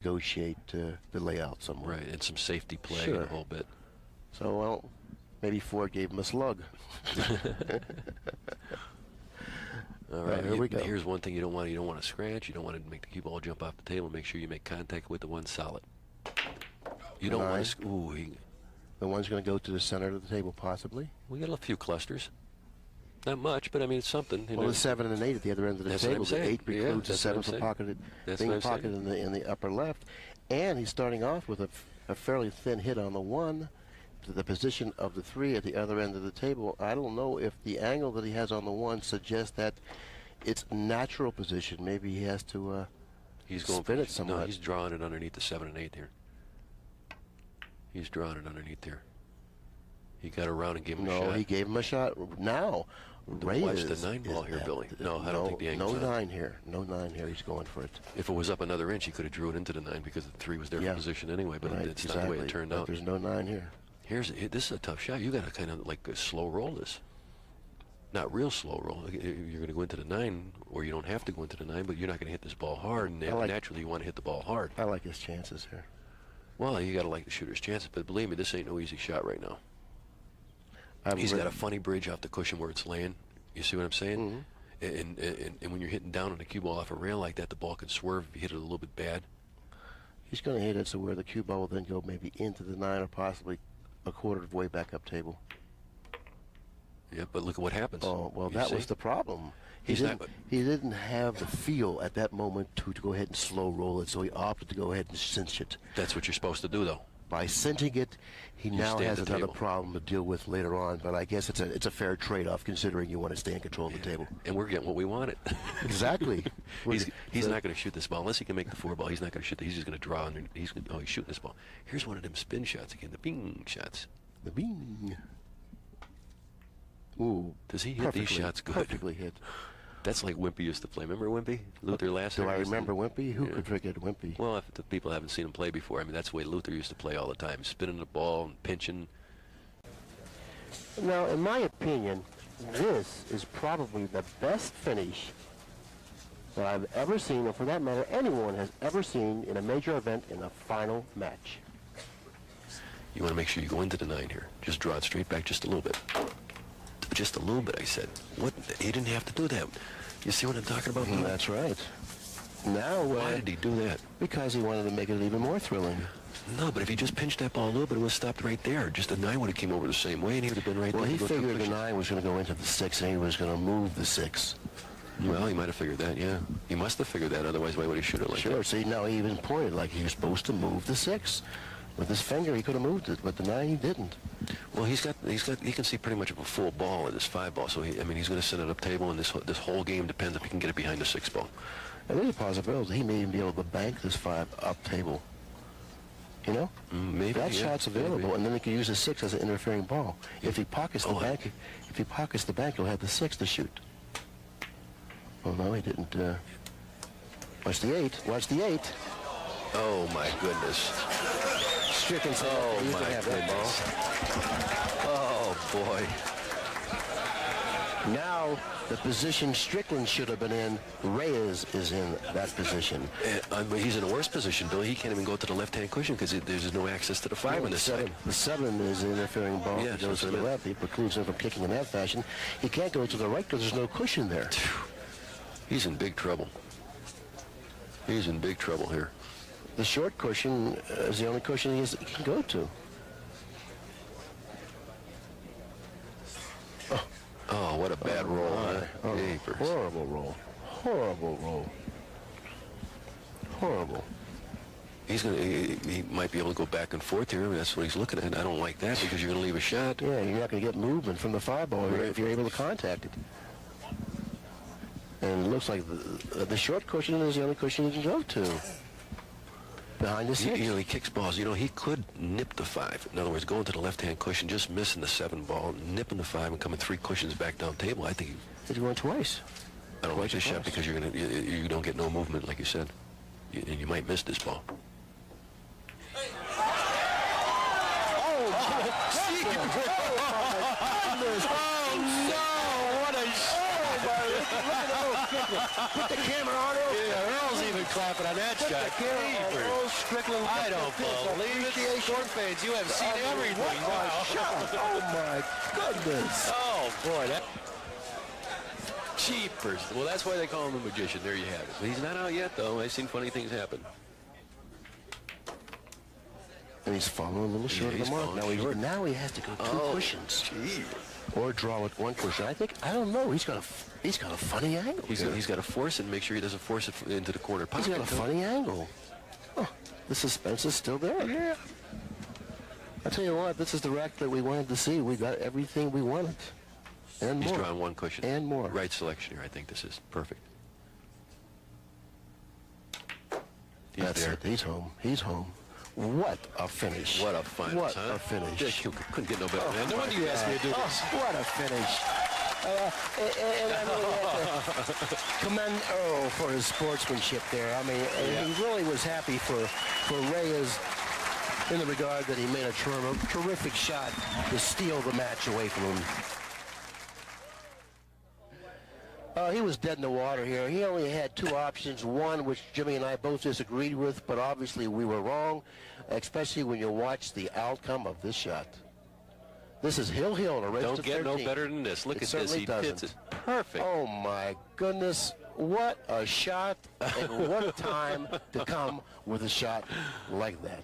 negotiate the layout somewhere. Right, and some safety play Sure. a whole bit. So, well, maybe Ford gave him a slug. All right, here we go. Here's one thing you don't want. You don't want to scratch. You don't want to make the cue ball jump off the table. Make sure you make contact with the one solid. You don't want to. Ooh, the one's going to go to the center of the table, possibly. We got a few clusters. Not much, but I mean it's something. Well, the 7 and 8 at the other end of the table. The 8 precludes the 7 for pocketed, being pocketed in the upper left, and he's starting off with a fairly thin hit on the 1. To the position of the 3 at the other end of the table. I don't know if the angle that he has on the 1 suggests that it's natural position. Maybe he has to spin it somewhat. No, he's drawing it underneath the 7 and 8 here. He's drawing it underneath there. He got around and gave him a shot. No, he gave him a shot. Now, Watch the 9 ball here, Billy. No, I don't think the angle's no 9 here. No 9 here. He's going for it. If it was up another inch, he could have drew it into the 9 because the 3 was there for position anyway, but it's not the way it turned out. There's no 9 here. This is a tough shot. You got to kind of like slow roll this. Not real slow roll. You're going to go into the 9, or you don't have to go into the 9, but you're not going to hit this ball hard. And naturally, you want to hit the ball hard. I like his chances here. Well, you got to like the shooter's chances, but believe me, this ain't no easy shot right now. He's got a funny bridge off the cushion where it's laying. You see what I'm saying? Mm-hmm. And when you're hitting down on a cue ball off a rail like that, the ball can swerve if you hit it a little bit bad. He's going to hit it so where the cue ball will then go maybe into the 9 or possibly a quarter of the way back up table. Yeah, but look at what happens. Oh, well, that was the problem. He didn't have the feel at that moment to go ahead and slow roll it, so he opted to go ahead and cinch it. That's what you're supposed to do, though. By cinching it, he now has another problem to deal with later on, but I guess it's a fair trade-off considering you want to stay in control of the table. And we're getting what we wanted. Exactly. He's not going to shoot this ball. Unless he can make the 4 ball, he's not going to shoot. He's just going to draw, and he's shooting this ball. Here's one of them spin shots again, the bing shots. The bing. Ooh. Does he hit these shots good? Perfectly hit. That's like Wimpy used to play. Remember Wimpy? Luther Lasser? Do I remember Wimpy? Who could forget Wimpy? Well, if the people haven't seen him play before, I mean, that's the way Luther used to play all the time, spinning the ball and pinching. Now, in my opinion, this is probably the best finish that I've ever seen, or for that matter, anyone has ever seen in a major event in a final match. You want to make sure you go into the 9 here. Just draw it straight back just a little bit. Just a little bit, I said. What? He didn't have to do that. You see what I'm talking about? That's right. Now, why did he do that? Because he wanted to make it even more thrilling. No, but if he just pinched that ball a little bit, it would have stopped right there. Just the 9 would have came over the same way, and he would have been right there. Well, he figured the 9 was going to go into the 6, and he was going to move the 6. Well, he might have figured that, yeah. He must have figured that, otherwise why would he shoot it like that? Sure, see, now he even pointed like he was supposed to move the 6. With his finger, he could have moved it, but the 9 he didn't. Well, he can see pretty much of a full ball at his 5 ball, so he's going to set it up table, and this whole game depends if he can get it behind the 6 ball. And there's a possibility he may even be able to bank this 5 up table. You know? Maybe that shot's available, maybe. And then he can use the 6 as an interfering ball. If he pockets the bank, he'll have the 6 to shoot. Oh no, he didn't. Watch the 8. Watch the 8. Oh my goodness. Strickland said, oh my goodness. Oh boy. Now the position Strickland should have been in, Reyes is in that position. He's in a worse position, Billy. He can't even go to the left-hand cushion because there's no access to the 5 on this side. The 7 is an interfering ball. Yes, He goes to the left. He precludes him from kicking in that fashion. He can't go to the right because there's no cushion there. He's in big trouble. He's in big trouble here. The short cushion is the only cushion he can go to. Oh, what a bad roll. Horrible roll. Horrible roll. Horrible. He might be able to go back and forth here. I mean, that's what he's looking at. I don't like that because you're going to leave a shot. Yeah, you're not going to get movement from the 5 ball if you're able to contact it. And it looks like the short cushion is the only cushion he can go to. Behind the 6. He kicks balls. He could nip the 5. In other words, going to the left-hand cushion, just missing the 7 ball, nipping the 5, and coming 3 cushions back down table. I think he's going twice. I don't like this shot because you don't get no movement, like you said, and you might miss this ball. Put the camera on Earl. Yeah, Earl's even clapping on that shot. Put the camera on Earl's Strickland. I don't believe it. Sport fans, you have seen everything. What a shot. Oh, my goodness. Oh, boy. That cheapers. Well, that's why they call him a magician. There you have it. But he's not out yet, though. I've seen funny things happen. And he's falling a little short of the mark. Now he has to go two cushions. Gee. Or draw with one cushion. I don't know. He's got a funny angle. He's got to force it and make sure he doesn't force it into the corner pocket. He's got a funny angle. Oh, the suspense is still there. Yeah. I tell you what, this is the rack that we wanted to see. We got everything we wanted. And He's more. drawing one cushion. And more. Right selection here. I think this is perfect. That's it. He's home. He's home. What a finish. What a finish. What a finish. You couldn't get no better, man. No wonder you asked me to do this. What a finish. And I really have to commend Earl for his sportsmanship there. I mean, he really was happy for Reyes in the regard that he made a terrific shot to steal the match away from him. He was dead in the water here. He only had two options, one which Jimmy and I both disagreed with, but obviously we were wrong, especially when you watch the outcome of this shot. This is Hill to race Don't to get 13. no better than this. Look at this. He hits it perfect. Oh, my goodness. What a shot, and what a time to come with a shot like that.